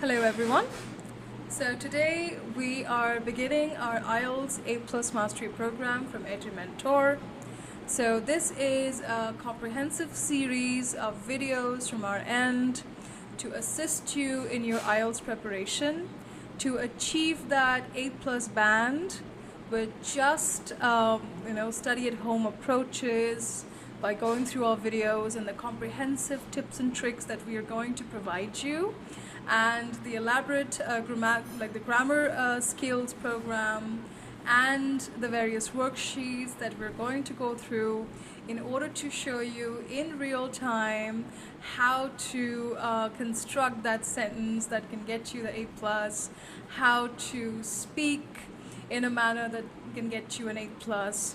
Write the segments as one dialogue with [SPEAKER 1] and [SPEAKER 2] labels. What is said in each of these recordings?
[SPEAKER 1] Hello everyone. So today we are beginning our IELTS A+ Mastery program from EduMentor. So this is a comprehensive series of videos from our end to assist you in your IELTS preparation to achieve that A+ band with just study at home approaches by going through our videos and the comprehensive tips and tricks that we are going to provide you, and the elaborate grammar skills program and the various worksheets that we're going to go through in order to show you in real time how to construct that sentence that can get you the A+, how to speak in a manner that can get you an A+,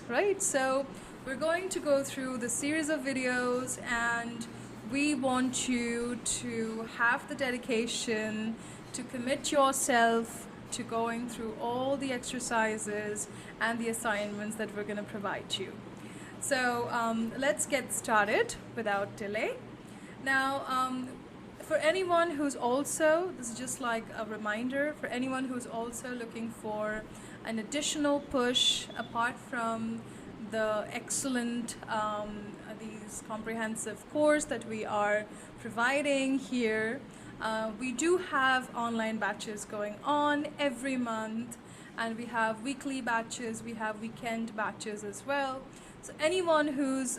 [SPEAKER 1] right? So we're going to go through the series of videos, and we want you to have the dedication to commit yourself to going through all the exercises and the assignments that we're going to provide you. So let's get started without delay. Now, for anyone who's also, this is just like a reminder, for anyone who's also looking for an additional push apart from the excellent these comprehensive course that we are providing here, we do have online batches going on every month, and we have weekly batches, we have weekend batches as well. So anyone who's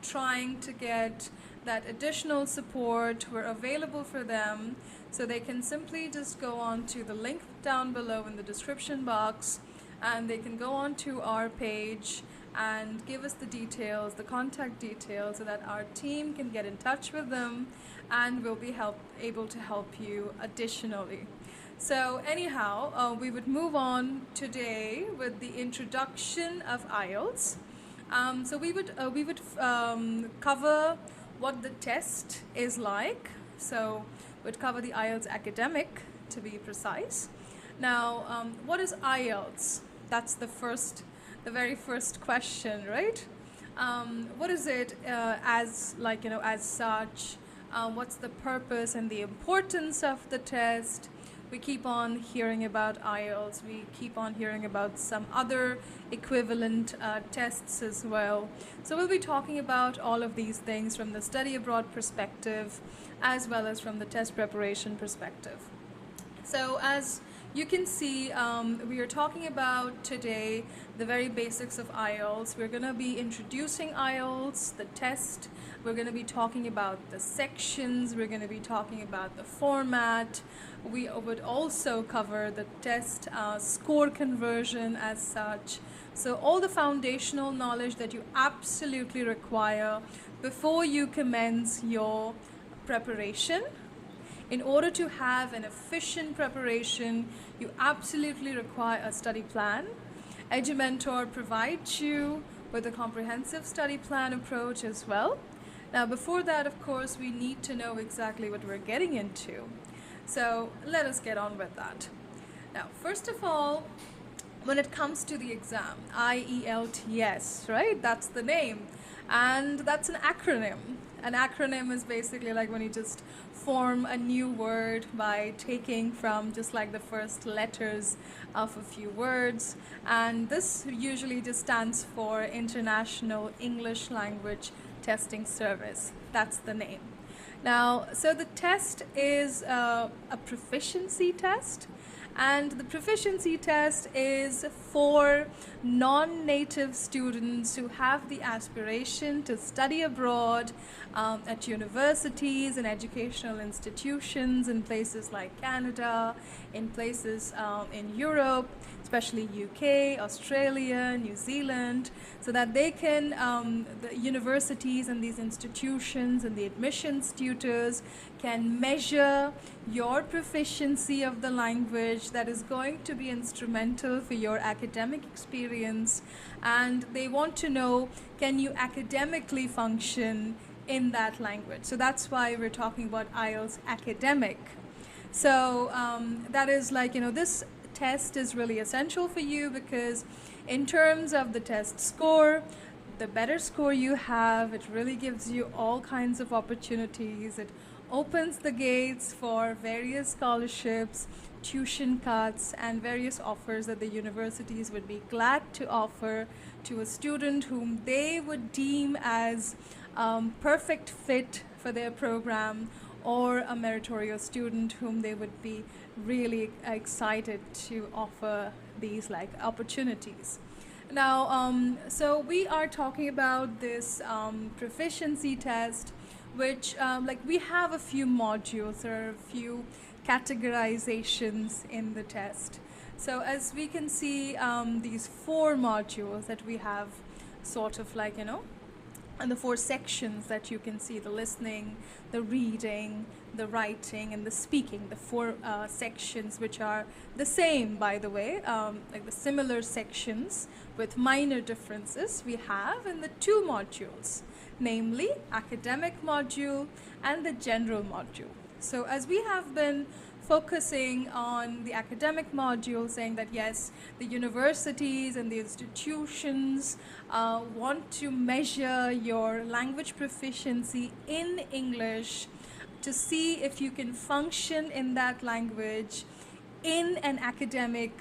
[SPEAKER 1] trying to get that additional support, we're available for them. So they can simply just go on to the link down below in the description box, and they can go on to our page and give us the details, the contact details, so that our team can get in touch with them and we'll be able to help you additionally. So anyhow, we would move on today with the introduction of IELTS. So we would cover what the test is like. So we'd cover the IELTS academic, to be precise. Now, what is IELTS? That's the very first question, right? What is it as such? What's the purpose and the importance of the test? We keep on hearing about IELTS. We keep on hearing about some other equivalent tests as well. So we'll be talking about all of these things from the study abroad perspective as well as from the test preparation perspective. So as you can see, we are talking about today the very basics of IELTS. We're going to be introducing IELTS, the test. We're going to be talking about the sections. We're going to be talking about the format. We would also cover the test score conversion as such. So all the foundational knowledge that you absolutely require before you commence your preparation. In order to have an efficient preparation, you absolutely require a study plan. EduMentor provides you with a comprehensive study plan approach as well. Now, before that, of course, we need to know exactly what we're getting into. So let us get on with that. Now, first of all, when it comes to the exam, IELTS, right? That's the name. And that's an acronym. An acronym is basically like when you just form a new word by taking from just like the first letters of a few words. And this usually just stands for International English Language Testing Service. That's the name. Now, so the test is a proficiency test. And the proficiency test is for non-native students who have the aspiration to study abroad at universities and educational institutions in places like Canada, in places in Europe, especially UK, Australia, New Zealand, so that they can, the universities and these institutions and the admissions tutors can measure your proficiency of the language. That is going to be instrumental for your academic experience, and they want to know, can you academically function in that language? So that's why we're talking about IELTS academic. So that is like, this test is really essential for you, because in terms of the test score, the better score you have, it really gives you all kinds of opportunities. It opens the gates for various scholarships, tuition cuts, and various offers that the universities would be glad to offer to a student whom they would deem as perfect fit for their program, or a meritorious student whom they would be really excited to offer these like opportunities. Now, so we are talking about this proficiency test, which like we have a few modules or a few categorizations in the test. So as we can see, these 4 modules that we have, sort of like, and the 4 sections that you can see: the listening, the reading, the writing, and the speaking. The 4 sections, which are the same, by the way, like the similar sections with minor differences we have in the 2 modules, namely academic module and the general module. So as we have been focusing on the academic module, saying that yes, the universities and the institutions want to measure your language proficiency in English to see if you can function in that language in an academic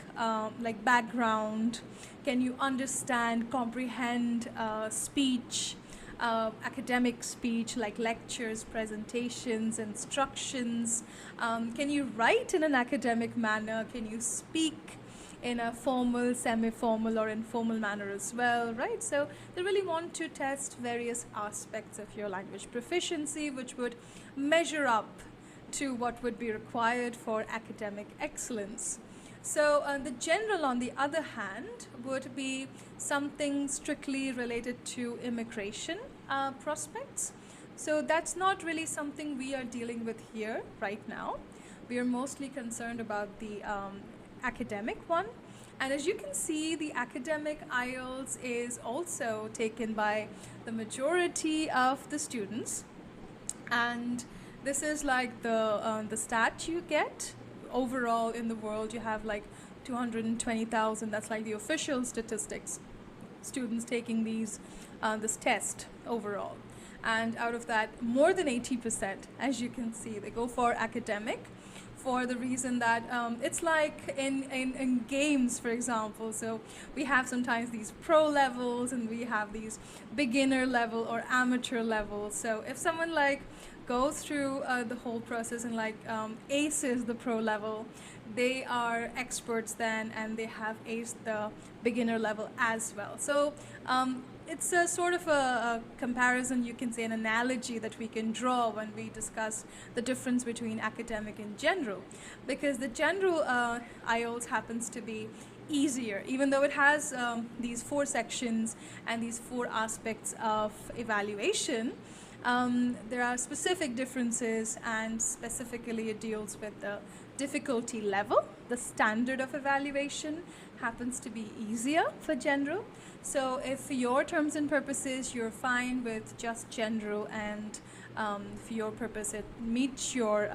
[SPEAKER 1] like background. Can you understand, comprehend speech, academic speech like lectures, presentations, instructions? Can you write in an academic manner? Can you speak in a formal, semi-formal, or informal manner as well, right? So they really want to test various aspects of your language proficiency, which would measure up to what would be required for academic excellence. So the general, on the other hand, would be something strictly related to immigration prospects. So that's not really something we are dealing with here right now. We are mostly concerned about the academic one. And as you can see, the academic IELTS is also taken by the majority of the students. And this is like the stat you get. Overall in the world, you have like 220,000. That's like the official statistics. Students taking this test overall. And out of that, more than 80%, as you can see, they go for academic, for the reason that it's like in games, for example. So we have sometimes these pro levels and we have these beginner level or amateur levels. So if someone like goes through the whole process and like aces the pro level, they are experts then, and they have aced the beginner level as well. So it's a sort of a comparison, you can say, an analogy that we can draw when we discuss the difference between academic and general, because the general IELTS happens to be easier, even though it has these 4 sections and these 4 aspects of evaluation. There are specific differences, and specifically it deals with the difficulty level. The standard of evaluation happens to be easier for general. So if for your terms and purposes you're fine with just general, and for your purpose it meets your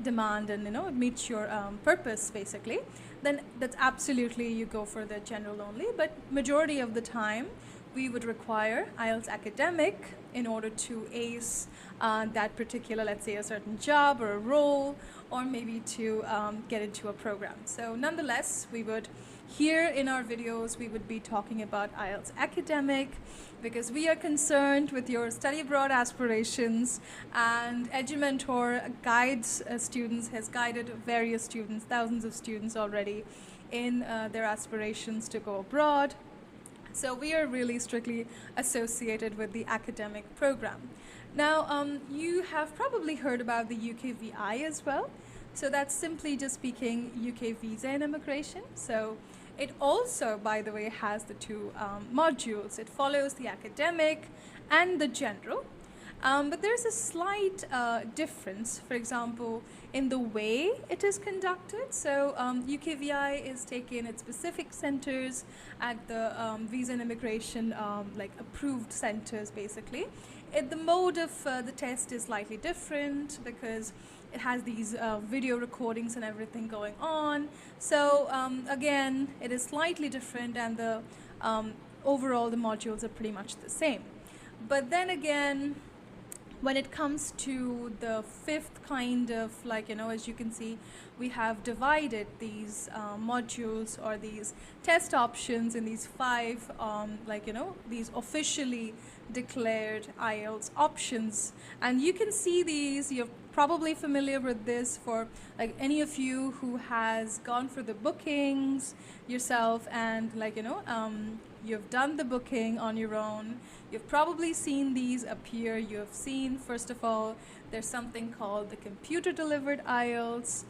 [SPEAKER 1] demand, and it meets your purpose basically, then that's absolutely, you go for the general only. But majority of the time we would require IELTS academic in order to ace that particular, let's say, a certain job or a role, or maybe to get into a program. So nonetheless, we would, here in our videos, we would be talking about IELTS academic, because we are concerned with your study abroad aspirations, and EduMentor guides students, has guided various students, thousands of students already, in their aspirations to go abroad. So we are really strictly associated with the academic program. Now, you have probably heard about the UKVI as well. So that's simply just speaking UK visa and immigration. So it also, by the way, has the 2 modules. It follows the academic and the general. But there's a slight difference, for example, in the way it is conducted. So UKVI is taken at specific centers, at the visa and immigration like approved centers basically. The mode of the test is slightly different, because it has these video recordings and everything going on. So again, it is slightly different, and the overall the modules are pretty much the same. But then again, When it comes to the fifth kind of, as you can see, we have divided these modules or these test options in these five, these officially declared IELTS options. And you can see these, you're probably familiar with this for like any of you who has gone for the bookings yourself and you've done the booking on your own. You've probably seen these appear. You have seen, first of all, there's something called the computer delivered IELTS.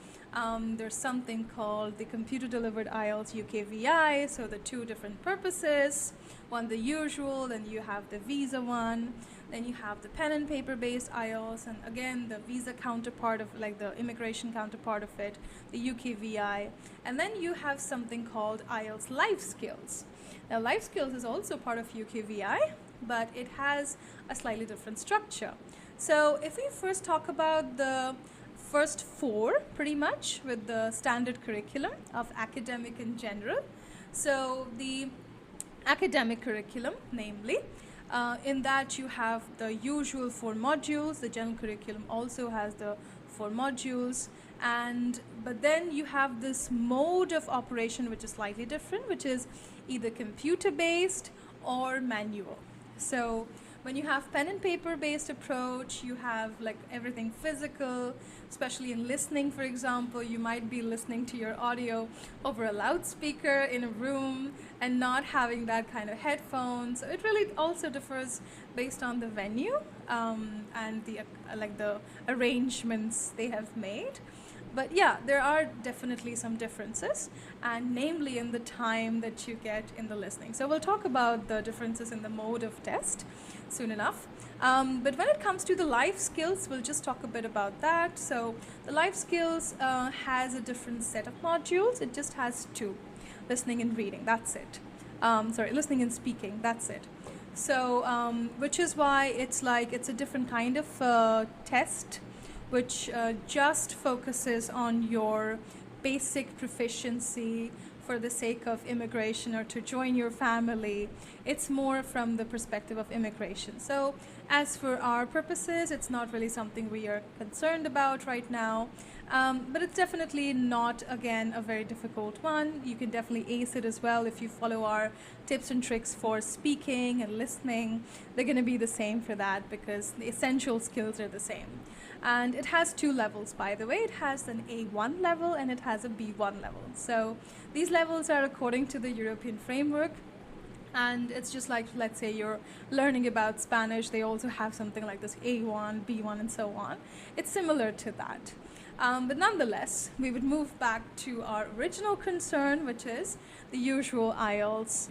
[SPEAKER 1] There's something called the computer delivered IELTS UKVI, so the two different purposes. One the usual, then you have the visa one, then you have the pen and paper based IELTS, and again the visa counterpart of the immigration counterpart of it, the UKVI, and then you have something called IELTS Life Skills. Now Life Skills is also part of UKVI, but it has a slightly different structure. So if we first talk about the first four, pretty much with the standard curriculum of academic in general. So the academic curriculum, namely, in that you have the usual 4 modules. The general curriculum also has the 4 modules, but then you have this mode of operation which is slightly different, which is either computer based or manual. So when you have pen and paper based approach, you have everything physical, especially in listening. For example, you might be listening to your audio over a loudspeaker in a room and not having that kind of headphones. So it really also differs based on the venue and the arrangements they have made. But yeah, there are definitely some differences, and namely in the time that you get in the listening. So we'll talk about the differences in the mode of test soon enough. But when it comes to the life skills, we'll just talk a bit about that. So the life skills has a different set of modules. It just has 2, listening and reading, that's it. Listening and speaking, that's it. So which is why it's a different kind of test, which just focuses on your basic proficiency for the sake of immigration or to join your family. It's more from the perspective of immigration. So as for our purposes, it's not really something we are concerned about right now. But it's definitely not, again, a very difficult one. You can definitely ace it as well if you follow our tips and tricks for speaking and listening. They're going to be the same for that because the essential skills are the same. And it has 2 levels, by the way. It has an A1 level and it has a B1 level. So these levels are according to the European framework. And it's just like, let's say you're learning about Spanish, they also have something like this A1, B1, and so on. It's similar to that. But nonetheless, we would move back to our original concern, which is the usual IELTS.